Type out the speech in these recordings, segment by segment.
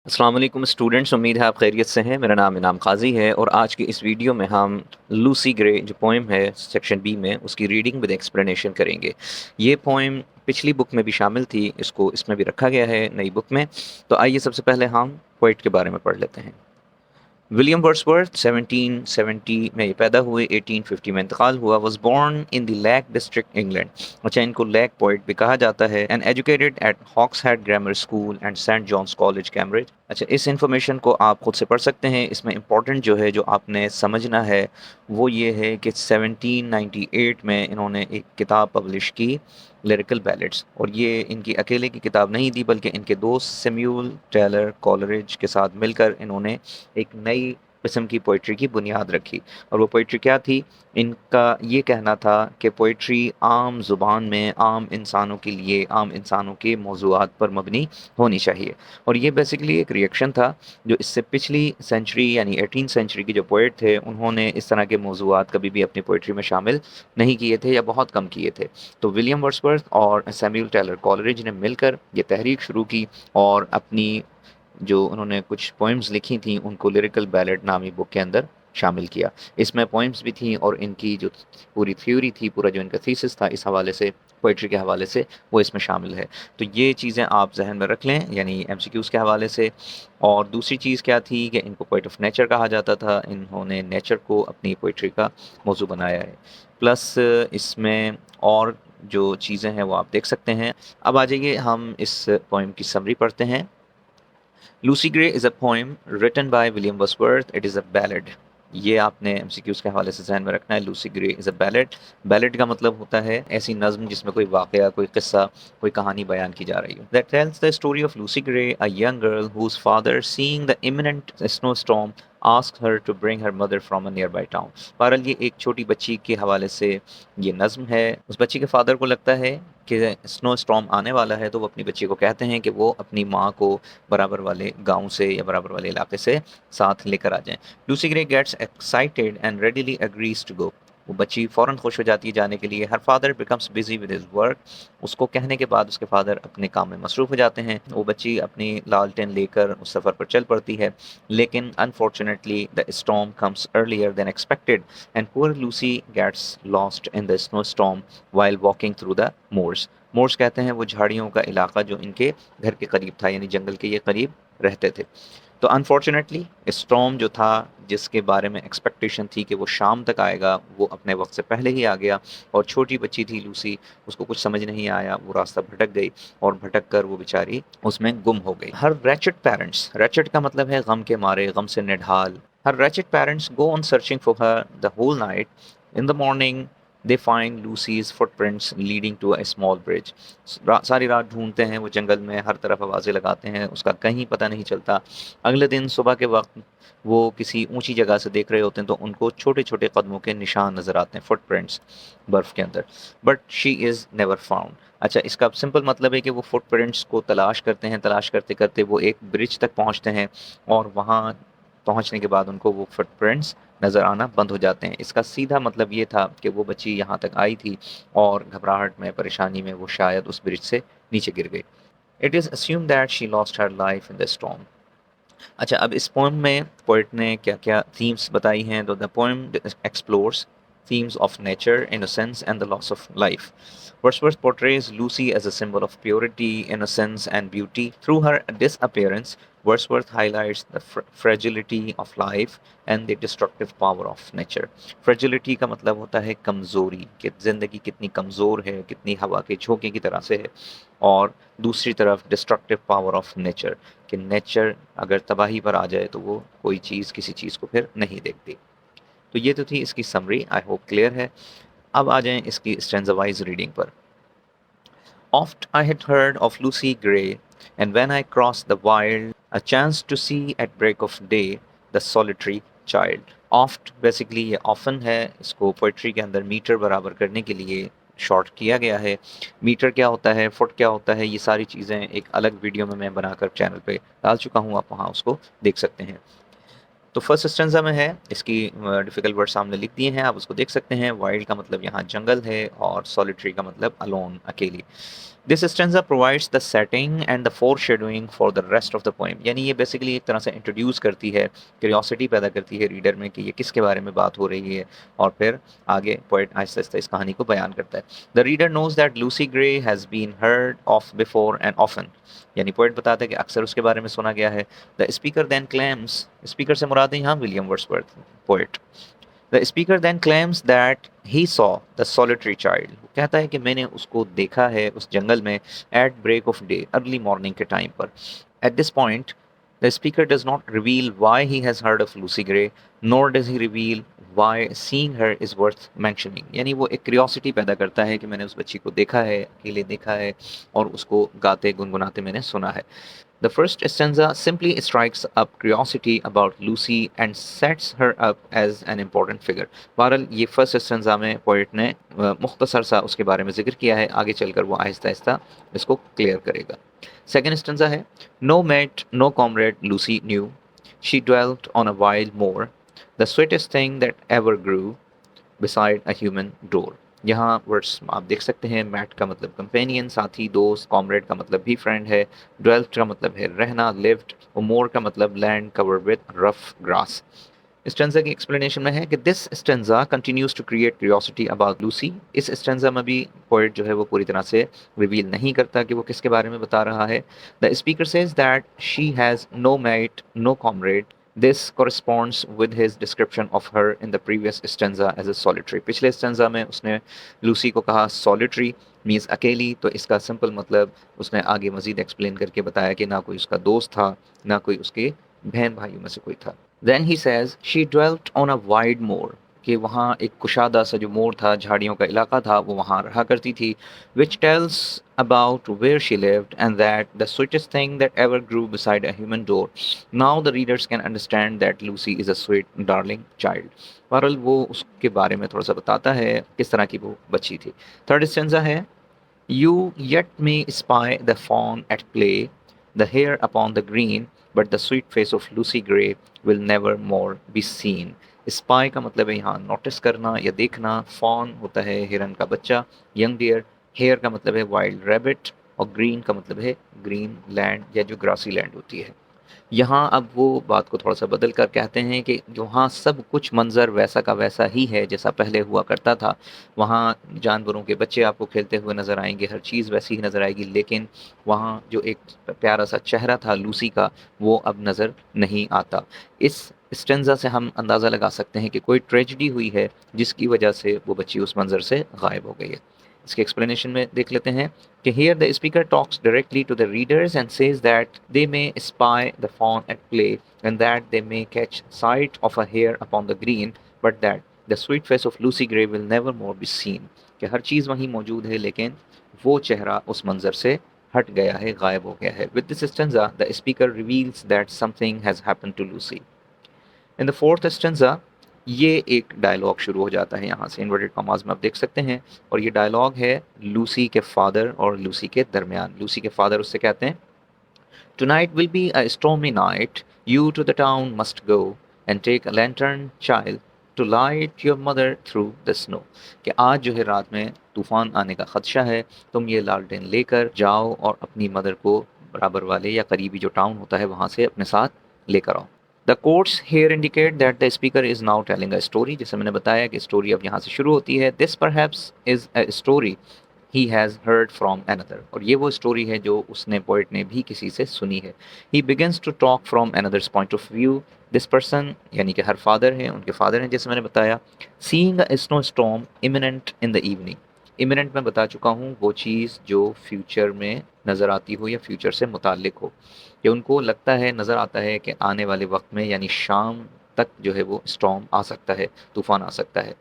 अस्सलाम वालेकुम स्टूडेंट्स, उम्मीद है आप खैरियत से हैं। मेरा नाम इनाम क़ाज़ी है और आज की इस वीडियो में हम लूसी ग्रे जो पोएम है सेक्शन बी में उसकी रीडिंग विद एक्सप्लेनेशन करेंगे। ये पोएम पिछली बुक में भी शामिल थी, इसको इसमें भी रखा गया है नई बुक में। तो आइए सबसे पहले हम पोएट के बारे में पढ़ लेते हैं। विलियम वर्ड्सवर्थ 1770 में ये पैदा हुए, 1850 में इंतकाल हुआ। Was born in the Lake District England. अच्छा, इनको लैक पोइट भी कहा जाता है। And educated at Hawkshead grammar school and Saint John's college Cambridge. अच्छा, इस इन्फॉर्मेशन को आप खुद से पढ़ सकते हैं। इसमें इंपॉर्टेंट जो है जो आपने समझना है वो ये है कि 1798 में इन्होंने एक किताब पब्लिश की, लिरिकल बैलेट्स। और ये इनकी अकेले की किताब नहीं थी बल्कि इनके दोस्त सैमुअल टेलर कॉलरिज के साथ मिलकर इन्होंने एक नई किस्म की पोइट्री की बुनियाद रखी। और वो पोइट्री क्या थी? इनका ये कहना था कि पोइट्री आम ज़ुबान में आम इंसानों के लिए, आम इंसानों के मौज़ूआत पर मबनी होनी चाहिए। और ये बेसिकली एक रिएक्शन था जो इससे पिछली सेंचुरी यानी 18th सेंचुरी के जो पोइट थे उन्होंने इस तरह के मौज़ूआत कभी भी अपनी पोइट्री में शामिल नहीं किए थे या बहुत कम किए थे। तो विलियम वर्ड्सवर्थ और सैमुअल टेलर कॉलरिज ने मिलकर ये तहरीक शुरू की और अपनी जो उन्होंने कुछ पोएम्स लिखी थी उनको लिरिकल बैलेड नामी बुक के अंदर शामिल किया। इसमें पोएम्स भी थी और इनकी जो पूरी थ्योरी थी, पूरा जो इनका थीसिस था इस हवाले से, पोइट्री के हवाले से, वो इसमें शामिल है। तो ये चीज़ें आप ज़हन में रख लें, यानी एमसीक्यूज़ के हवाले से। और दूसरी चीज़ क्या थी कि इनको पोएट ऑफ नेचर कहा जाता था। इन्होंने नेचर को अपनी पोइट्री का मौजू बनाया है। प्लस इसमें और जो चीज़ें हैं वो आप देख सकते हैं। अब आ जाइए हम इस पोएम की समरी पढ़ते हैं। Lucy Gray is a poem written by William Wordsworth. It is a ballad. ये आपने एमसीक्यूज़ के हवाले से ज़हन में रखना है। Lucy Gray is a ballad. Ballad का मतलब होता है ऐसी नज़्म जिसमें कोई वाक़या, कोई किस्सा, कोई कहानी बयान की जा रही हो। That tells the story of Lucy grey, a young girl whose father, seeing the imminent snowstorm, asked her to bring her mother from a nearby town। बहरहाल ये एक छोटी बच्ची के हवाले से ये नज़्म है। उस बच्ची के फादर को लगता है कि स्नो स्टॉर्म आने वाला है, तो वो अपनी बच्ची को कहते हैं कि वो अपनी माँ को बराबर वाले गाँव से या बराबर वाले इलाके से साथ लेकर आ जाएँ। Lucy Gray gets excited and readily agrees to go. वो बच्ची फ़ौरन खुश हो जाती है जाने के लिए। Her father becomes busy with his work. उसको कहने के बाद उसके फादर अपने काम में मसरूफ़ हो जाते हैं। वो बच्ची अपनी लालटेन लेकर उस सफ़र पर चल पड़ती है। लेकिन unfortunately the storm comes earlier than expected and poor Lucy gets lost in the snow storm while walking through the moors. Moors कहते हैं वो झाड़ियों का इलाका जो इनके घर के करीब था, यानी जंगल के ये करीब रहते थे। तो अनफॉर्चुनेटली स्टॉर्म जो था, जिसके बारे में एक्सपेक्टेशन थी कि वो शाम तक आएगा, वो अपने वक्त से पहले ही आ गया। और छोटी बच्ची थी लूसी, उसको कुछ समझ नहीं आया, वो रास्ता भटक गई और भटक कर वो बेचारी उसमें गुम हो गई। हर रैचेट पेरेंट्स, रैचेट का मतलब है गम के मारे, गम से निढाल। हर wretched parents go on searching for her the whole night. In the morning they find Lucy's footprints leading to a small bridge. सारी रात ढूंढते हैं वो जंगल में, हर तरफ आवाज़ें लगाते हैं, उसका कहीं पता नहीं चलता। अगले दिन सुबह के वक्त वो किसी ऊंची जगह से देख रहे होते हैं तो उनको छोटे छोटे कदमों के निशान नज़र आते हैं, फुटप्रिंट्स, बर्फ़ के अंदर। But she is never found. अच्छा, इसका सिंपल मतलब है कि वो फुटप्रिंट्स को तलाश करते हैं, तलाश करते करते वो एक ब्रिज तक पहुंचते हैं और वहाँ पहुंचने के बाद उनको वो फुटप्रिंट्स नज़र आना बंद हो जाते हैं। इसका सीधा मतलब ये था कि वो बच्ची यहाँ तक आई थी और घबराहट में, परेशानी में वो शायद उस ब्रिज से नीचे गिर गई। It is assumed that she lost her life in the storm. अच्छा, अब इस पोएम में पोएट ने क्या-क्या थीम्स बताई हैं। तो the poem explores themes of nature, innocence, and the loss of life. Wordsworth portrays Lucy as a symbol of purity, innocence, and beauty. Through her disappearance, Wordsworth highlights the fragility of life and the destructive power of nature. Fragility का मतलब होता है कमज़ोरी, कि ज़िंदगी कितनी कमज़ोर है, कितनी हवा के झोंके की तरह से है। और दूसरी तरफ डिस्ट्रक्टिव पावर ऑफ नेचर, कि नेचर अगर तबाही पर आ जाए तो वो कोई चीज़ किसी चीज़ को फिर नहीं देखती। तो ये तो थी इसकी समरी, आई होप क्लियर है। अब आ जाएं इसकी स्टैंजा वाइज रीडिंग पर। Oft I had heard of Lucy Gray, and when I crossed the wild, a chance to see at break of day the solitary child. Oft basically ये often है, इसको poetry के अंदर metre बराबर करने के लिए शॉर्ट किया गया है। मीटर क्या होता है, फुट क्या होता है, ये सारी चीज़ें एक अलग वीडियो में मैं बनाकर चैनल पे डाल चुका हूँ, आप वहाँ उसको देख सकते हैं। तो फर्स्ट स्टेंजा में है, इसकी डिफ़िकल्ट वर्ड सामने लिख दिए हैं, आप उसको देख सकते हैं। वाइल्ड का मतलब यहाँ जंगल है और सॉलिटरी का मतलब अलोन, अकेली। This stanza provides the setting and the foreshadowing for the rest of the poem, यानी ये बेसिकली एक तरह से इंट्रोड्यूस करती है, क्यूरियोसिटी पैदा करती है रीडर में कि ये किसके बारे में बात हो रही है, और फिर आगे पोएट आहिस्ता आहिस्ता इस कहानी को बयान करता है। The reader knows that Lucy Gray has been heard of before and often, यानी पोएट बताता है कि अक्सर उसके बारे में सुना गया है। The speaker then claims, speaker से मुराद है यहाँ William Wordsworth poet. The speaker then claims that he saw the solitary child, वो कहता है कि मैंने उसको देखा है उस जंगल में at break of day, early morning के टाइम पर। At this point the speaker does not reveal why he has heard of Lucy Gray, nor does he reveal why seeing her is worth mentioning, यानी वो एक curiosity पैदा करता है कि मैंने उस बच्ची को देखा है, अकेले देखा है, और उसको गाते गुनगुनाते मैंने सुना है। The first stanza simply strikes up curiosity about Lucy and sets her up as an important figure. बहरहाल ये फर्स्ट स्टेंजा में पोइट ने मुख्तसर सा उसके बारे में जिक्र किया है, आगे चलकर वो आहिस्ता आहिस्ता इसको क्लियर करेगा। सेकेंड स्टेंजा है, no mate no comrade Lucy knew, she dwelt on a wild moor, the sweetest thing that ever grew beside a human door। यहाँ वर्ड्स आप देख सकते हैं, मैट का मतलब कंपेनियन, साथी, दोस्त, कॉमरेड का मतलब भी फ्रेंड है, ड्वेल्ट का मतलब है रहना, लिव्ड, और मोर का मतलब land covered with rough grass. Stanza की एक्सप्लेनेशन में है कि this stanza continues to create curiosity about Lucy. इस स्टेंजा में भी पोएट जो है वो पूरी तरह से रिवील नहीं करता कि वो किसके बारे में बता रहा है। The speaker says that she has no mate no comrade, this corresponds with his description of her in the previous stanza as a solitary। पिछले स्टेंजा में उसने लूसी को कहा solitary मीन्स अकेली, तो इसका सिंपल मतलब उसने आगे मजीद एक्सप्लेन करके बताया कि ना कोई उसका दोस्त था, ना कोई उसके बहन भाइयों में से कोई था। Then he says she dwelt on a wide moor, कि वहाँ एक कुशादा सा जो मोर था, झाड़ियों का इलाका था, वो वहाँ रहा करती थी। Which tells about where she lived and that the sweetest thing that ever grew beside a human door। Now the readers can understand that Lucy is a sweet darling child। बहरहाल वो उसके बारे में थोड़ा सा बताता है किस तरह की वो बच्ची थी। थर्ड स्टेंजा है, you yet may spy the fawn at play, the hare upon the green, but the sweet face of Lucy Gray will never more be seen। Spy का मतलब है यहाँ नोटिस करना या देखना, फॉन होता है हिरन का बच्चा, यंग डियर, हेयर का मतलब है वाइल्ड रैबिट, और ग्रीन का मतलब है ग्रीन लैंड या जो ग्रासी लैंड होती है। यहाँ अब वो बात को थोड़ा सा बदल कर कहते हैं कि वहाँ सब कुछ मंजर वैसा का वैसा ही है जैसा पहले हुआ करता था। वहाँ जानवरों के बच्चे आपको खेलते हुए नज़र आएंगे, हर चीज़ वैसी ही नज़र आएगी, लेकिन वहाँ जो एक प्यारा सा चेहरा था लूसी का, वो अब नज़र नहीं आता। इस स्टेंजा से हम अंदाज़ा लगा सकते हैं कि कोई ट्रेजिडी हुई है जिसकी वजह से वो बच्ची उस मंजर से गायब हो गई है। इसके एक्सप्लेनेशन में देख लेते हैं कि here the speaker talks directly to the readers and says that they may spy the fawn at play and that they may catch sight of a hare upon the green, but that the sweet face of Lucy Gray will never more be seen। कि हर चीज़ वहीं मौजूद है, लेकिन वो चेहरा उस मंजर से हट गया है, गायब हो गया है। With this stanza, the speaker reveals that something has happened to Lucy। In the fourth stanza ये एक डायलॉग शुरू हो जाता है, यहाँ से इन्वर्टेड कॉमास में आप देख सकते हैं, और ये डायलॉग है लूसी के फादर और लूसी के दरमियान। लूसी के फादर उससे कहते हैं, tonight will be a stormy night, you to the town must go and take a lantern child to light your mother through the snow. कि आज जो है रात में तूफान आने का खदशा है, तुम ये लालटेन लेकर जाओ और अपनी मदर को बराबर वाले या करीबी जो टाउन होता है वहाँ से अपने साथ लेकर आओ। The quotes here indicate that the speaker is now telling a story, जैसे मैंने बताया कि स्टोरी अब यहाँ से शुरू होती है। This perhaps is a story he has heard from another, और ये वो स्टोरी है जो उसने पोइट ने भी किसी से सुनी है। He begins to talk from another's point of view, this person यानी कि हर फादर हैं, उनके फादर हैं जैसे मैंने बताया। Seeing a snow storm imminent in the evening, imminent मैं बता चुका हूँ, वो चीज़ जो फ्यूचर में नज़र आती हो या फ्यूचर से मुताल्लिक हो, कि उनको लगता है, नज़र आता है कि आने वाले वक्त में यानी शाम तक जो है वो स्टॉर्म आ सकता है, तूफान आ सकता है।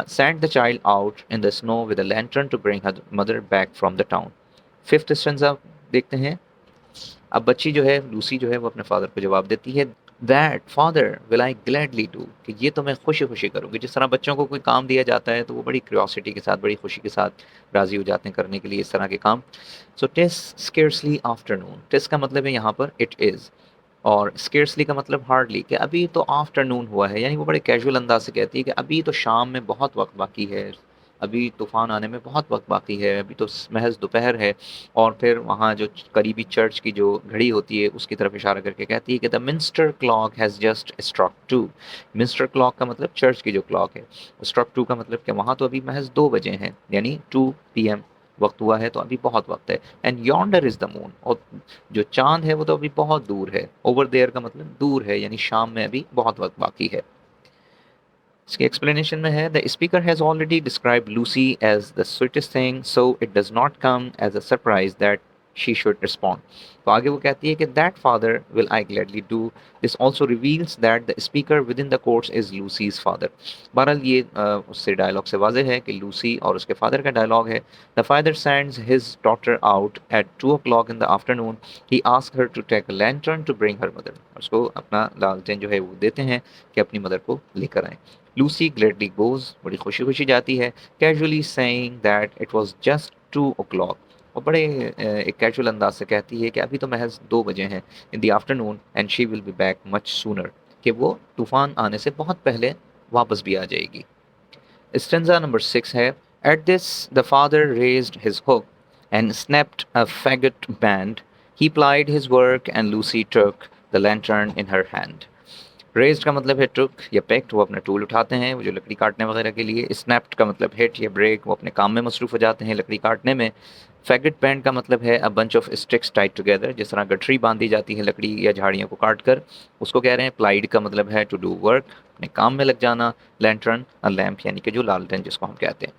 Send the child out in the snow with a lantern to bring her mother back from the town. Fifth stanza देखते हैं। अब बच्ची जो है लूसी जो है वो अपने फादर को जवाब देती है, that father will I gladly do, कि ये तो मैं खुशी खुशी करूँगी। जिस तरह बच्चों को कोई काम दिया जाता है तो वो बड़ी क्यूरियोसिटी के साथ, बड़ी खुशी के साथ राज़ी हो जाते हैं करने के लिए इस तरह के काम। सो टिस स्केर्सली आफ्टरनून, टिस का मतलब है यहाँ पर इट इज़, और स्केर्सली का मतलब हार्डली, कि अभी तो आफ्टरनून हुआ है, यानी वो बड़े कैजुअल अंदाज से कहती है कि अभी तो शाम में बहुत वक्त बाकी है, अभी तूफ़ान आने में बहुत वक़्त बाकी है, अभी तो महज़ दोपहर है। और फिर वहाँ जो करीबी चर्च की जो घड़ी होती है उसकी तरफ इशारा करके कहती है कि the minster clock has just struck 2। Minster clock का मतलब चर्च की जो क्लॉक है, स्ट्रक 2 का मतलब कि वहाँ तो अभी महज़ 2 बजे हैं, यानी 2 पीएम वक़्त हुआ है, तो अभी बहुत वक़्त है। And yonder is the moon, और जो चाँद है वो तो अभी बहुत दूर है। ओवर देयर का मतलब दूर है, यानी शाम में अभी बहुत वक़्त बाकी है। इसकी एक्सप्लेनेशन में है, the speaker has already describe Lucy as the sweetest thing, so it does not come as a surprise that she should respond. तो आगे वो कहती है कि that father will I gladly do, this also reveals that the speaker within the quotes is Lucy's father. बहरहाल ये उससे dialogue से वाजह है कि लूसी और उसके फादर का डायलॉग है। The father sends his daughter out at 2 o'clock in the afternoon, he ask her to take a lantern to bring her mother. उसको अपना लालटेन जो है वो देते हैं कि अपनी मदर को लेकर आएं। लूसी ग्लेडली गोज, बड़ी खुशी खुशी जाती है, casually saying that it was just 2 o'clock, और बड़े एक कैजुअल अंदाज से कहती है कि अभी तो महज 2 बजे हैं, इन the afternoon, and she will be back much sooner, कि वो तूफान आने से बहुत पहले वापस भी आ जाएगी। स्टेंजा नंबर 6 है, at this the father raised his hook and snapped a faggot band, he plied his work and Lucy took the lantern in her hand. Raised का मतलब है टुक या पेक्ट, वो अपना टूल उठाते हैं, वो जो लकड़ी काटने वगैरह के लिए। स्नैप्ड का मतलब हिट या ब्रेक, वो अपने काम में मसरूफ़ हो जाते हैं लकड़ी काटने में। फैगट बैंड का मतलब है a bunch of sticks tight together, जिस तरह गठरी बांधी जाती है लकड़ी या झाड़ियों को काट कर, उसको कह रहे हैं। प्लाइड का मतलब है टू डू वर्क, अपने काम में लग जाना। लैंटर्न अ लैम्प, यानी कि जो लालटेन जिसको हम कहते हैं।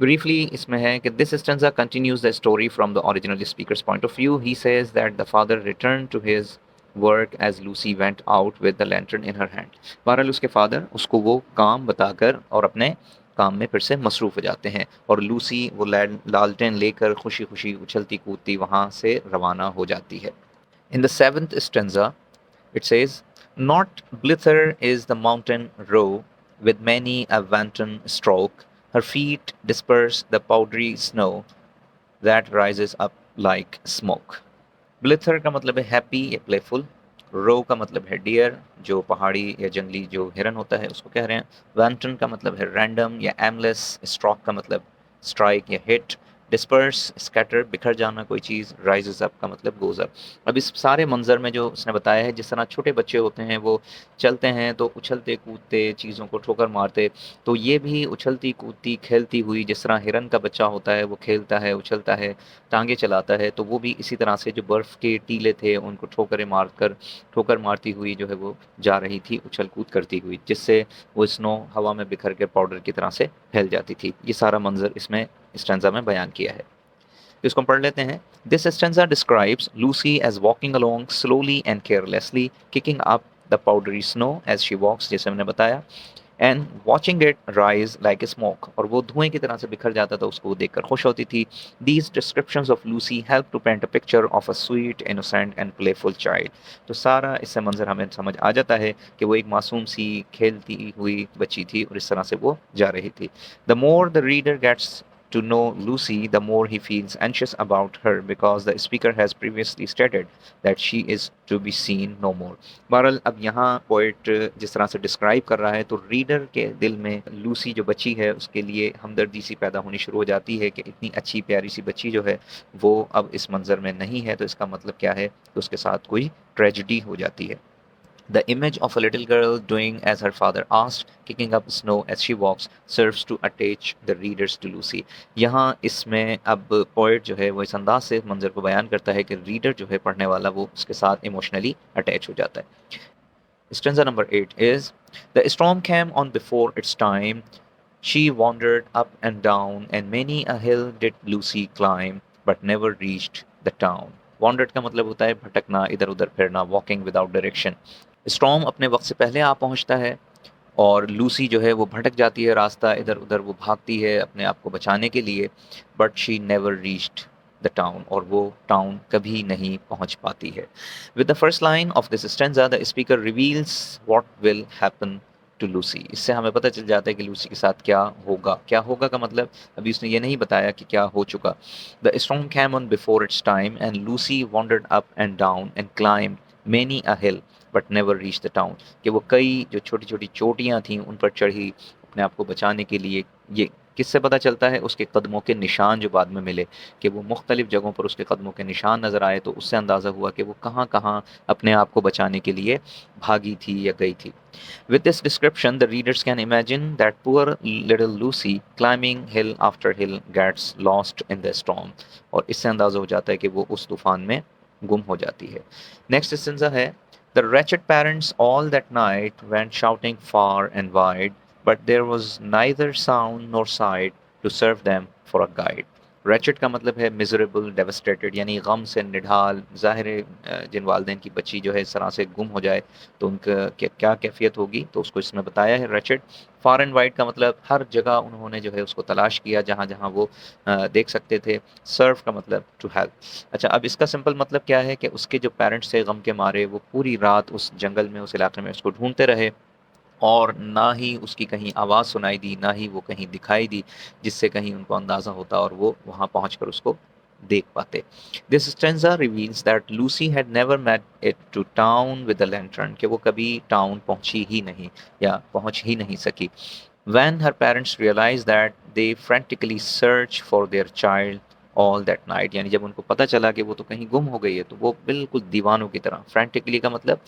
ब्रीफली इसमें है कि this stanza continues the story from the original speaker's point of view. He says that the father return to his work as Lucy went out with the lantern in her hand. बहरहाल उसके father उसको वो काम बताकर और अपने काम में फिर से मसरूफ़ हो जाते हैं, और लूसी वो लालटेन लेकर खुशी खुशी उछलती कूदती वहाँ से रवाना हो जाती है। In the seventh stanza it says, not blither is the mountain row, with many a wanton stroke, her feet disperse the powdery snow that rises up like smoke. ब्लिथर का मतलब है हैप्पी या प्लेफुल। रो का मतलब है डियर, जो पहाड़ी या जंगली जो हिरन होता है उसको कह रहे हैं। वैंटन का मतलब है रैंडम या एमलेस। स्ट्रोक का मतलब स्ट्राइक या हिट। डिस्पर्स स्कैटर, बिखर जाना कोई चीज़। राइजेस अप का मतलब गोज अप। अब इस सारे मंजर में जो उसने बताया है, जिस तरह छोटे बच्चे होते हैं वो चलते हैं तो उछलते कूदते चीज़ों को ठोकर मारते, तो ये भी उछलती कूदती खेलती हुई, जिस तरह हिरन का बच्चा होता है वो खेलता है उछलता है टांगे चलाता है, तो वो भी इसी तरह से जो बर्फ़ के टीले थे उनको ठोकर मारती हुई जो है वो जा रही थी उछल कूद करती हुई, जिससे वो स्नो हवा में बिखर के पाउडर की तरह से फैल जाती थी। ये सारा मंजर इसमें स्टेंजा में बयान किया है। तो इसको हम पढ़ लेते हैं। This stanza describes Lucy as walking along slowly and carelessly, kicking up the powdery snow as she walks, जैसे हमने बताया, and watching it rise like a smoke, और वो धुएं की तरह से बिखर जाता था, उसको देखकर खुश होती थी। These descriptions of Lucy help to paint a picture of a sweet innocent and playful child. तो सारा इससे मंजर हमें समझ आ जाता है कि वो एक मासूम सी खेलती हुई बच्ची थी और इस तरह से वो जा रही थी। The more the reader gets to know Lucy, the more he feels anxious about her, because the speaker has previously stated that she is to be seen no more. बहरहाल अब यहाँ पोइट जिस तरह से डिस्क्राइब कर रहा है, तो रीडर के दिल में लूसी जो बच्ची है उसके लिए हमदर्दी सी पैदा होनी शुरू हो जाती है कि इतनी अच्छी प्यारी सी बच्ची जो है वो अब इस मंजर में नहीं है, तो इसका मतलब क्या है कि उसके साथ कोई ट्रेजिडी हो जाती है। The image of a little girl doing as her father asked, kicking up snow as she walks, serves to attach the readers to Lucy. यहाँ इसमें अब पोइट जो है वो इस अंदाज से मंजर को बयान करता है कि रीडर जो है पढ़ने वाला वो उसके साथ इमोशनली अटैच हो जाता है। Stanza number 8 is, the storm came on before its time. She wandered up and down, and many a hill did Lucy climb, but never reached the town. Wandered का मतलब होता है भटकना, इधर उधर फिरना, walking without direction. स्टॉर्म अपने वक्त से पहले आ पहुंचता है, और लूसी जो है वो भटक जाती है रास्ता, इधर उधर वो भागती है अपने आप को बचाने के लिए, but she never reached the town, और वो टाउन कभी नहीं पहुंच पाती है। With the first line of this stanza the speaker reveals what will happen to Lucy. इससे हमें पता चल जाता है कि लूसी के साथ क्या होगा। क्या होगा का मतलब अभी उसने ये नहीं बताया कि क्या हो चुका। The storm came on before its time and Lucy wandered up and down and climbed many a hill but never reach the town, कि वो कई जो छोटी छोटी चोटियाँ थीं उन पर चढ़ी अपने आप को बचाने के लिए, ये किससे पता चलता है? उसके कदमों के निशान जो बाद में मिले, कि वो मुख्तलिफ जगहों पर उसके कदमों के निशान नज़र आए, तो उससे अंदाज़ा हुआ कि वो कहाँ कहाँ अपने आप को बचाने के लिए भागी थी या गई थी। With this description, the readers can imagine that poor little Lucy climbing hill after hill gets lost in the storm. और इससे अंदाज़ा हो जाता है कि वो उस तूफान में गुम हो जाती है। नेक्स्ट स्टेंजा है, The wretched parents all that night went shouting far and wide, but there was neither sound nor sight to serve them for a guide. wretched का मतलब है मिजरेबल, डेवस्टेटेड, यानी गम से निढाल। ज़ाहिर है जिन वालदेन की बच्ची जो है इस तरह से गुम हो जाए तो उनका क्या कैफियत होगी, तो उसको इसमें बताया है wretched। फार एंड वाइड का मतलब हर जगह उन्होंने जो है उसको तलाश किया जहाँ जहाँ वो देख सकते थे। सर्व का मतलब टू हेल्प। अच्छा, अब इसका सिंपल मतलब क्या है कि उसके जो पेरेंट्स थे गम के मारे, वो पूरी रात उस जंगल में, उस इलाके में उसको ढूंढते रहे, और ना ही उसकी कहीं आवाज़ सुनाई दी, ना ही वो कहीं दिखाई दी, जिससे कहीं उनको अंदाज़ा होता और वो वहाँ पहुँचकर उसको देख पाते। This stanza reveals that Lucy had never made it to town with the lantern, कि वो कभी टाउन पहुँची ही नहीं या पहुँच ही नहीं सकी। When her parents realized that, they frantically searched for their child all that night, यानी जब उनको पता चला कि वो तो कहीं गुम हो गई है, तो वो बिल्कुल दीवानों की तरह, फ्रेंटिकली का मतलब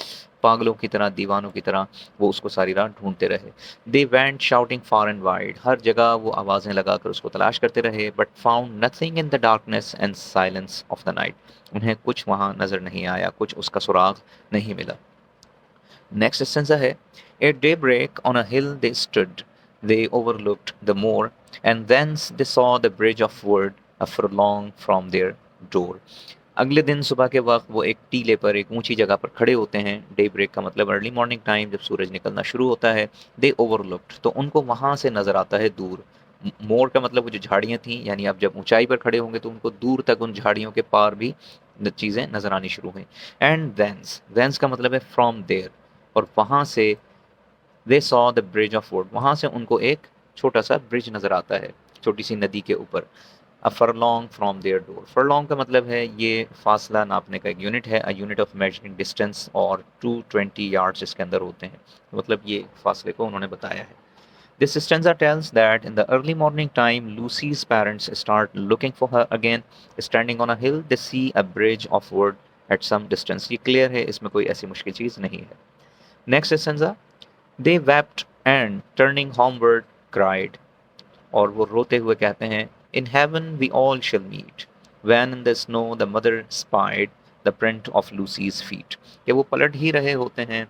पागलों की तरह, दीवानों की तरह वो उसको सारी रात ढूंढते रहे। They went shouting far and wide, हर जगह वो आवाज़ें लगाकर उसको तलाश करते रहे, but found nothing in the darkness and silence of the night, उन्हें कुछ वहाँ नज़र नहीं आया, कुछ उसका सुराग नहीं मिला। Next stanza है, At daybreak on a hill they stood, they overlooked the moor, and thence they saw the bridge of wood a furlong from their door. अगले दिन सुबह के वक्त वो एक टीले पर, एक ऊंची जगह पर खड़े होते हैं। डे ब्रेक का मतलब अर्ली मॉर्निंग टाइम, जब सूरज निकलना शुरू होता है। दे ओवरलुक्ड, तो उनको वहाँ से नज़र आता है दूर। मोर का मतलब वो जो झाड़ियाँ थीं, यानी आप जब ऊंचाई पर खड़े होंगे तो उनको दूर तक उन झाड़ियों के पार भी चीज़ें नज़र आनी शुरू हुई। एंड देंस का मतलब है फ्रॉम देयर, और वहाँ से they saw the bridge of would, वहाँ से उनको एक छोटा सा ब्रिज नज़र आता है, छोटी सी नदी के ऊपर। अ furlong from their door, furlong का मतलब है ये फासला नापने का एक यूनिट है, a unit of measuring distance, और 220 यार्ड्स इसके अंदर होते हैं, मतलब ये फासले को उन्होंने बताया है। This stanza tells that in the early morning time, Lucy's parents start looking for her again. Standing on a hill, they see a bridge of wood at some distance. ये clear है, इसमें कोई ऐसी मुश्किल चीज़ नहीं है। Next stanza, they wept and turning homeward cried, और वो रोते हुए कहते हैं, In heaven we all shall meet. When in the snow the mother spied the print of Lucy's feet. कि वो पलट ही रहे होते हैं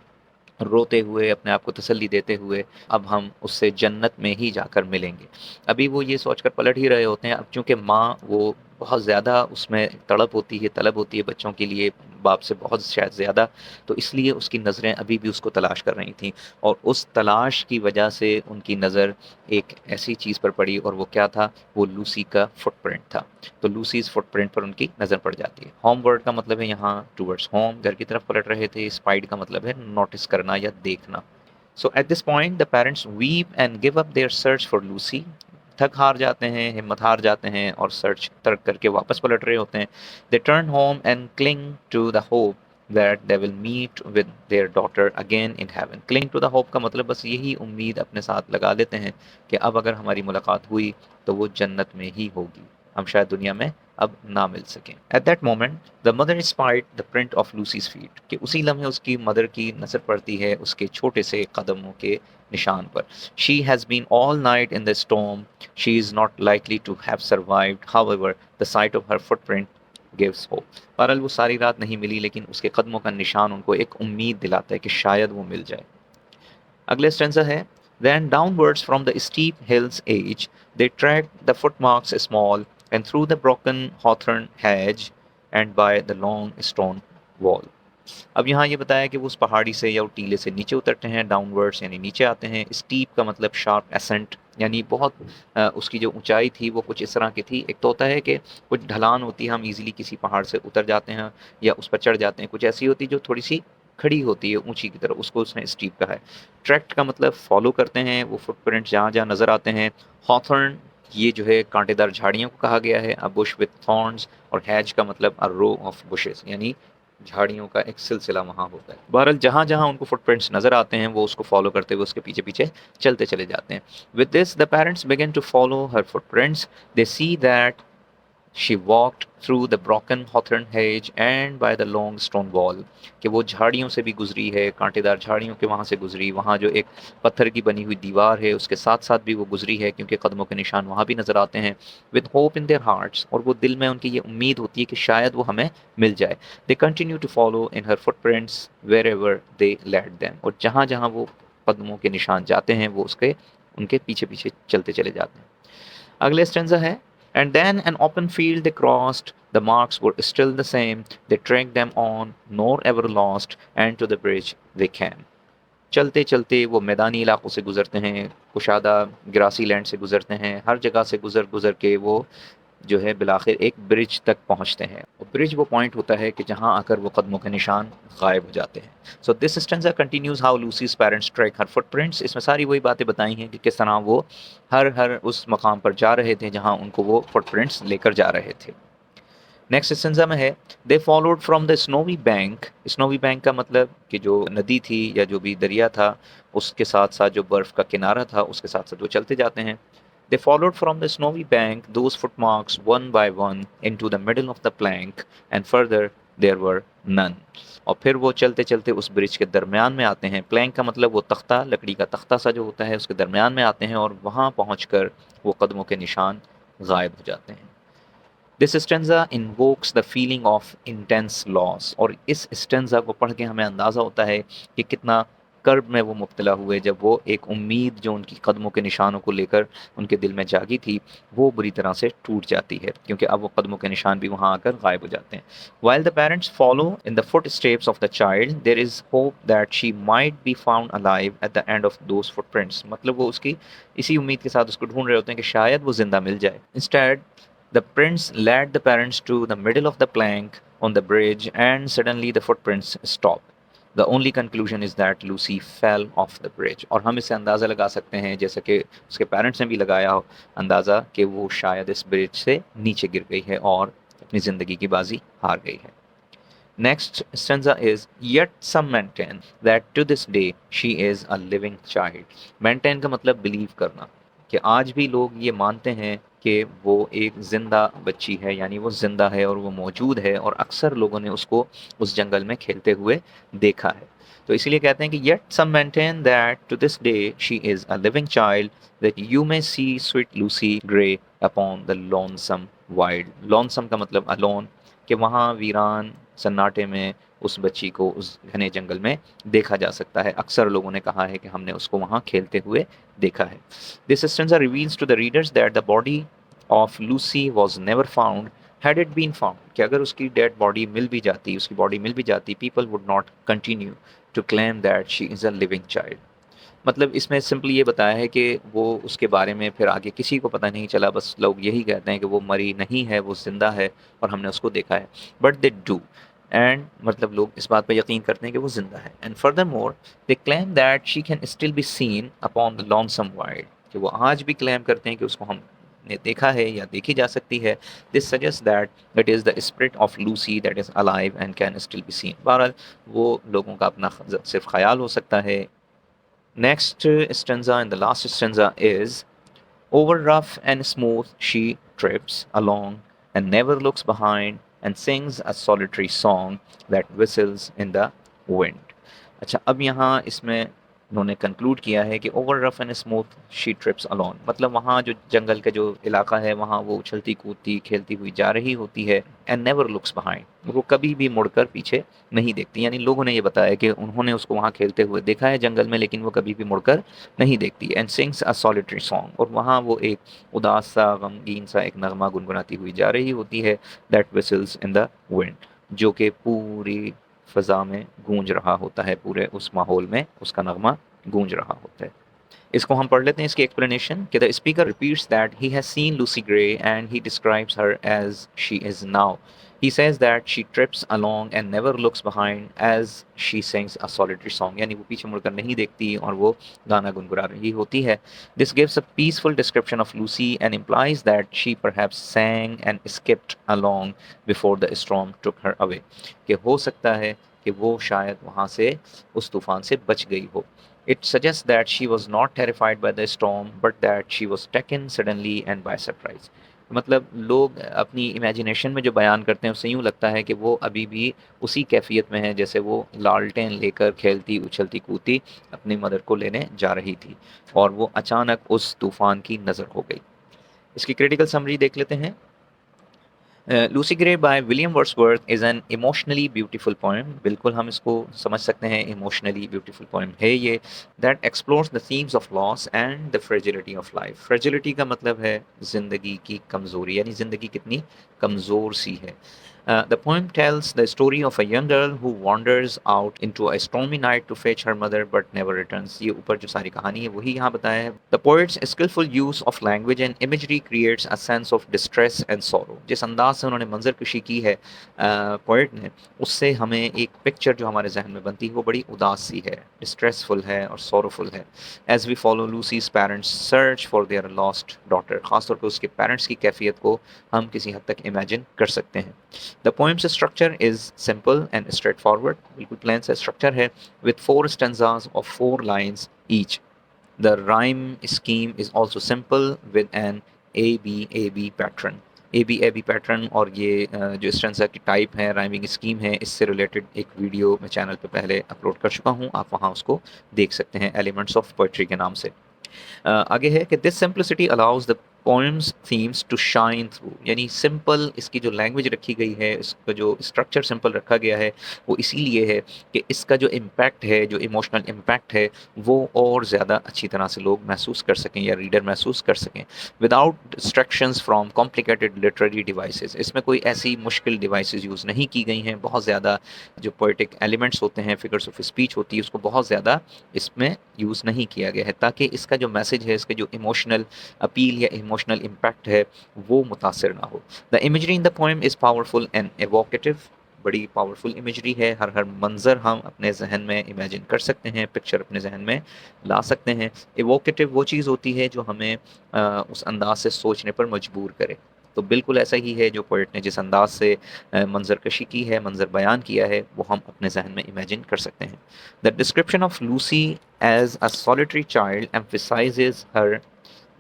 रोते हुए, अपने आप को तसल्ली देते हुए, अब हम उससे जन्नत में ही जाकर मिलेंगे। अभी वो ये सोचकर पलट ही रहे होते हैं, अब चूँकि माँ वो बहुत ज़्यादा उसमें तड़प होती है, तलब होती है बच्चों के लिए, बाप से बहुत शायद ज़्यादा, तो इसलिए उसकी नज़रें अभी भी उसको तलाश कर रही थीं, और उस तलाश की वजह से उनकी नज़र एक ऐसी चीज़ पर पड़ी, और वो क्या था? वो लूसी का फुटप्रिंट था। तो लूसीज़ फुटप्रिंट पर उनकी नज़र पड़ जाती है। होमवर्ड का मतलब है यहाँ टुवर्ड्स होम, घर की तरफ पलट रहे थे। स्पाइड का मतलब है नोटिस करना या देखना। So at this point the parents weep and give up their search for Lucy. थक हार जाते हैं, हिम्मत हार जाते हैं, और सर्च तर्क करके वापस पलट रहे होते हैं। They turn home and cling to the hope that they will meet with their daughter again in heaven. Cling to the hope का मतलब बस यही उम्मीद अपने साथ लगा लेते हैं कि अब अगर हमारी मुलाकात हुई तो वो जन्नत में ही होगी, हम शायद दुनिया में अब ना मिल सकें। At that moment the mother spied the print of Lucy's feet, कि उसी लम्हे उसकी मदर की नज़र पड़ती है उसके छोटे से कदमों के निशान पर। She has been all night in the storm, she is not likely to have survived, however the sight of her footprint gives hope. बहरहाल वो सारी रात नहीं मिली, लेकिन उसके कदमों का निशान उनको एक उम्मीद दिलाता है कि शायद वो मिल जाए। अगले स्टेंजा है, Then downwards from the steep hill's edge they tracked the footmarks small, and through the broken hawthorn hedge and by the long stone wall. अब यहाँ ये बताया कि वो उस पहाड़ी से या टीले से नीचे उतरते हैं, डाउनवर्ड्स यानी नीचे आते हैं। स्टीप का मतलब शार्प एसेंट, यानी बहुत उसकी जो ऊंचाई थी वो कुछ इस तरह की थी। एक तो होता है कि कुछ ढलान होती है, हम इजीली किसी पहाड़ से उतर जाते हैं या उस पर चढ़ जाते हैं, कुछ ऐसी होती है जो थोड़ी सी खड़ी होती है ऊंची की तरफ, उसको उसने स्टीप कहा है। ट्रैक्ट का मतलब फॉलो करते हैं, वो फुटप्रिंट जहाँ जहाँ नज़र आते हैं। हॉथर्न ये जो है कांटेदार झाड़ियों को कहा गया है। अ बुश विथ थॉर्न्स, और हैज का मतलब अ रो ऑफ बुशेस, यानी झाड़ियों का एक सिलसिला वहाँ होता है। बहरहाल जहाँ-जहाँ उनको फुटप्रिंट्स नज़र आते हैं वो उसको फ़ॉलो करते हुए उसके पीछे-पीछे चलते चले जाते हैं। With this the parents begin to follow her footprints, they see that she walked through the broken hawthorn hedge and by the long stone wall, कि वो झाड़ियों से भी गुजरी है, कांटेदार झाड़ियों के वहाँ से गुजरी, वहाँ जो एक पत्थर की बनी हुई दीवार है उसके साथ साथ भी वो गुजरी है, क्योंकि कदमों के निशान वहाँ भी नज़र आते हैं। With hope in their hearts, और वो दिल में उनकी ये उम्मीद होती है कि शायद वो हमें मिल जाए। They continue to follow in her footprints wherever they led them, और जहाँ जहाँ वो कदमों के निशान जाते हैं वो उसके उनके पीछे पीछे चलते चले जाते हैं। अगले स्टेंजा है, and then an open field they crossed, the marks were still the same, they tracked them on, nor ever lost, and to the bridge they came. चलते चलते वो मैदानी इलाकों से गुजरते हैं, कुशादा ग्रासी लैंड से गुजरते हैं, हर जगह से गुजर गुजर के वो जो है बिलाखिर एक ब्रिज तक पहुंचते हैं, और ब्रिज वो पॉइंट होता है कि जहां आकर वो कदमों के निशान गायब हो जाते हैं। So this stanza continues how Lucy's parents track her footprints. इसमें सारी वही बातें बताई हैं कि किस तरह वो हर हर उस मकाम पर जा रहे थे जहां उनको वो फुटप्रिंट्स लेकर जा रहे थे। नेक्स्ट स्टेंजा में है, they followed from the snowy bank. Snowy bank का मतलब कि जो नदी थी या जो भी दरिया था उसके साथ साथ जो बर्फ़ का किनारा था उसके साथ साथ वो चलते जाते हैं। They followed from the snowy bank those footmarks one by one into the middle of the plank, and further there were none. और फिर वो चलते चलते उस ब्रिज के दरमियान में आते हैं। प्लैंक का मतलब वो तख्ता, लकड़ी का तख्ता सा जो होता है उसके दरमियान में आते हैं, और वहाँ पहुँचकर वो कदमों के निशान गायब हो जाते हैं। This stanza invokes the feeling of intense loss, और इस स्टेंजा को पढ़ के हमें अंदाज़ा होता है कि कितना कर्ब में वो मुब्तला हुए, जब वो एक उम्मीद जो उनकी कदमों के निशानों को लेकर उनके दिल में जागी थी वो बुरी तरह से टूट जाती है, क्योंकि अब वो कदमों के निशान भी वहाँ आकर गायब हो जाते हैं। While the parents follow in the foot steps of the child there is hope that she might be found alive at the end of those footprints, मतलब वो उसकी इसी उम्मीद के साथ उसको ढूंढ रहे होते हैं कि शायद वो जिंदा मिल जाए। Instead the prince led the parents to the middle of the plank on the bridge, and suddenly the footprints stopped. The only conclusion is that Lucy fell off the bridge. और हम इससे अंदाज़ा लगा सकते हैं, जैसा कि उसके पेरेंट्स ने भी लगाया हो अंदाज़ा, कि वो शायद इस ब्रिज से नीचे गिर गई है और अपनी ज़िंदगी की बाजी हार गई है। Next stanza is, yet some maintain that to this day she is a living child. Maintain का मतलब believe करना, कि आज भी लोग ये मानते हैं कि वो एक ज़िंदा बच्ची है, यानी वो ज़िंदा है और वो मौजूद है, और अक्सर लोगों ने उसको उस जंगल में खेलते हुए देखा है। तो इसीलिए कहते हैं कि yet some maintain that to this day she is a living child, that you may see sweet Lucy Gray upon the lonesome wild. Lonesome का मतलब alone, कि वहाँ वीरान सन्नाटे में उस बच्ची को उस घने जंगल में देखा जा सकता है। अक्सर लोगों ने कहा है कि हमने उसको वहाँ खेलते हुए देखा है। This stanza reveals to the readers that the body of Lucy was never found. Had it been found, कि अगर उसकी डेड बॉडी मिल भी जाती, उसकी बॉडी मिल भी जाती, people would not continue to claim that she is a living child. मतलब इसमें सिंपली ये बताया है कि वो उसके बारे में फिर आगे किसी को पता नहीं चला, बस लोग यही कहते हैं कि वो मरी नहीं है, वो ज़िंदा है और हमने उसको देखा है। बट दे डू, एंड मतलब लोग इस बात पे यकीन करते हैं कि वो ज़िंदा है। And furthermore they claim that she can still be seen upon the lonesome wild, कि वो आज भी क्लेम करते हैं कि उसको हमने देखा है या देखी जा सकती है। This suggest that it is the spirit of Lucy that is alive and can still be scene. बहरहाल वो लोगों का अपना सिर्फ ख्याल हो सकता है। Next stanza and the last stanza is, over rough and smooth she trips along and never looks behind and sings a solitary song that whistles in the wind. अच्छा, अब यहाँ इसमें उन्होंने कंक्लूड किया है कि over rough and smooth she trips alone, मतलब वहाँ जो जंगल का जो इलाका है वहाँ वो उछलती कूदती खेलती हुई जा रही होती है। एंड नेवर लुक्स बिहाइंड, वो कभी भी मुड़कर पीछे नहीं देखती, यानी लोगों ने ये बताया कि उन्होंने उसको वहाँ खेलते हुए देखा है जंगल में, लेकिन वो कभी भी मुड़कर नहीं देखती। And sings a solitary song, और वहाँ वो एक उदास सा गमगीन सा एक नगमा गुनगुनाती हुई जा रही होती है, that whistles in the wind, जो कि पूरी फ़ज़ा में गूंज रहा होता है, पूरे उस माहौल में उसका नगमा गूंज रहा होता है। इसको हम पढ़ लेते हैं इसकी एक्सप्लेनेशन कि the speaker repeats that he has seen Lucy Gray and he describes her as she is now. He says that she trips along and never looks behind as she sings a solitary song. यानी वो पीछे मुड़कर नहीं देखती और वो गाना गुनगुना रही होती है. This gives a peaceful description of Lucy and implies that she perhaps sang and skipped along before the storm took her away. कि हो सकता है कि वो शायद वहाँ से उस तूफान से बच गई हो. It suggests that she was not terrified by the storm, but that she was taken suddenly and by surprise. मतलब लोग अपनी इमेजिनेशन में जो बयान करते हैं उससे यूँ लगता है कि वो अभी भी उसी कैफियत में है जैसे वो लालटेन लेकर खेलती उछलती कूदती अपनी मदर को लेने जा रही थी और वो अचानक उस तूफान की नज़र हो गई. इसकी क्रिटिकल समरी देख लेते हैं. Lucy grey bye William Wordsworth is an emotionally beautiful poem. बिल्कुल हम इसको समझ सकते हैं, इमोशनली ब्यूटीफुल पोएम है ये. That explores the themes of loss and the fragility of life. Fragility का मतलब है ज़िंदगी की कमज़ोरी, यानी ज़िंदगी कितनी कमज़ोर सी है. The poem tells the story of a young girl who wanders out into a stormy night to fetch her mother but never returns. ये ऊपर जो सारी कहानी है वही यहाँ बताया है. The poet's skillful use of language and imagery creates a sense of distress and sorrow. जिस अंदाज से उन्होंने मंजर कशी की है पोइट ने, उससे हमें एक पिक्चर जो हमारे जहन में बनती है वो बड़ी उदास सी है, डिस्ट्रेसफुल है और सोरोफुल है. As we follow Lucy's parents search for their lost daughter. ख़ासतौर पर उसके पेरेंट्स की कैफियत को हम किसी हद तक इमेजिन कर सकते हैं. The poem's structure is simple and straightforward. बिल्कुल प्लेन सा स्ट्रक्चर है with 4 stanzas of 4 lines each. The rhyme scheme is also simple with an ABAB pattern. ABAB pattern और ये जो स्टेंजा की टाइप है, राइमिंग स्कीम है, इससे रिलेटेड एक वीडियो मैं चैनल पे पहले अपलोड कर चुका हूँ, आप वहाँ उसको देख सकते हैं एलिमेंट्स ऑफ पोइट्री के नाम से. आगे है कि this simplicity allows the poems themes to shine through. यानी सिंपल इसकी जो लैंग्वेज रखी गई है, इसका जो स्ट्रक्चर सिंपल रखा गया है वो इसीलिए है कि इसका जो इम्पैक्ट है, जो इमोशनल इम्पैक्ट है, वो और ज़्यादा अच्छी तरह से लोग महसूस कर सकें या रीडर महसूस कर सकें without distractions from complicated literary devices. इसमें कोई ऐसी मुश्किल डिवाइसेस यूज़ नहीं की गई हैं. बहुत ज़्यादा जो पोइटिक एलिमेंट्स होते हैं, फिगर्स ऑफ स्पीच होती है, उसको बहुत ज़्यादा इसमें यूज़ नहीं किया गया है ताकि इसका जो मैसेज है, इसके जो इमोशनल अपील या इमोशनल इम्पैक्ट है वो मुतासिर ना हो. The imagery in the poem is powerful and evocative. बड़ी पावरफुल इमेजरी है. हर हर मंज़र हम अपने जहन में इमेजिन कर सकते हैं, पिक्चर अपने जहन में ला सकते हैं. एवोकेटिव वो चीज़ होती है जो हमें उस अंदाज से सोचने पर मजबूर करे. तो बिल्कुल ऐसा ही है जो पोइट ने जिस अंदाज से मंजर कशी की है, मंजर बयान किया है, वो हम अपने जहन में इमेजिन कर सकते हैं. The description of Lucy as a solitary child emphasizes her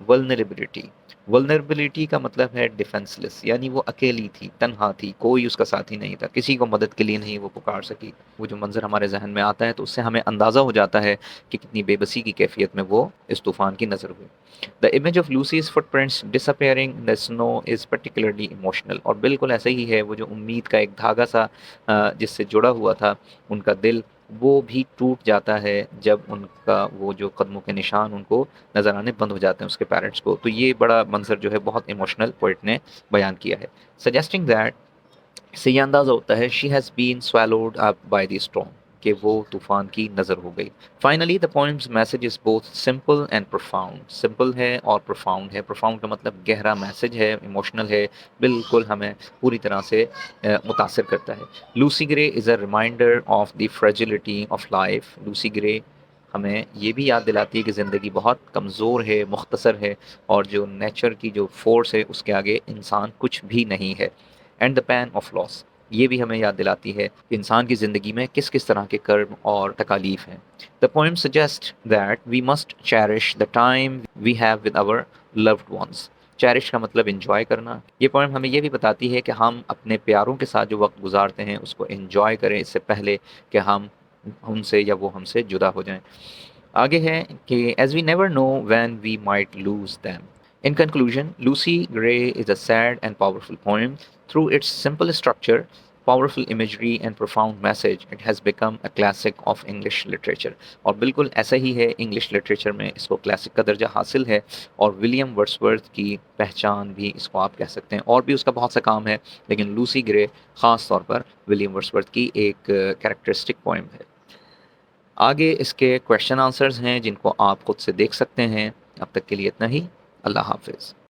vulnerability. Vulnerability का मतलब है डिफेंसलेस, यानी वो अकेली थी, तन्हा थी, कोई उसका साथी नहीं था, किसी को मदद के लिए नहीं वो पुकार सकी. वो जो मंजर हमारे जहन में आता है तो उससे हमें अंदाज़ा हो जाता है कि कितनी बेबसी की कैफियत में वो इस तूफ़ान की नज़र हुई. The image of Lucy's footprints disappearing the snow is particularly emotional. और बिल्कुल ऐसा ही है, वो जो उम्मीद का एक धागा सा जिससे जुड़ा हुआ था उनका दिल, वो भी टूट जाता है जब उनका वो जो कदमों के निशान उनको नज़र आने बंद हो जाते हैं उसके पेरेंट्स को. तो ये बड़ा मंजर जो है बहुत इमोशनल पोइट ने बयान किया है. सजेस्टिंग दैट, इससे ये अंदाज़ा होता है she has been swallowed up by the storm, कि वो तूफ़ान की नज़र हो गई. Finally the poems message is both simple and profound. Simple है और प्रोफाउंड है. प्रोफाउंड का मतलब गहरा मैसेज है, इमोशनल है, बिल्कुल हमें पूरी तरह से मुतासिर करता है. Lucy Gray is a reminder of the fragility of life. Lucy Gray हमें ये भी याद दिलाती है कि ज़िंदगी बहुत कमज़ोर है, मुख्तसर है, और जो नेचर की जो फोर्स है उसके आगे इंसान कुछ भी नहीं है. And the pan of loss, ये भी हमें याद दिलाती है कि इंसान की ज़िंदगी में किस किस तरह के कर्म और तकालीफ हैं. The poem suggest that we must cherish the time we have with our loved ones. Cherish का मतलब इंजॉय करना. ये पोएम हमें ये भी बताती है कि हम अपने प्यारों के साथ जो वक्त गुजारते हैं उसको इंजॉय करें इससे पहले कि हम उनसे या वो हमसे जुदा हो जाएं. आगे है कि as we never know when we might lose them. In conclusion, Lucy Gray is a sad and powerful poem. Through its simple structure, powerful imagery and profound message, it has become a classic of English literature. और बिल्कुल ऐसा ही है, English literature में इसको classic का दर्जा हासिल है और विलियम वर्ड्सवर्थ की पहचान भी इसको आप कह सकते हैं. और भी उसका बहुत सा काम है, लेकिन लूसी ग्रे ख़ास तौर पर विलियम वर्ड्सवर्थ की एक कैरेक्टरिस्टिक पोएम है. आगे इसके क्वेश्चन आंसर्स हैं जिनको आप खुद से देख सकते हैं। अब तक के लिए इतना ही। अल्लाह हाफ़िज़।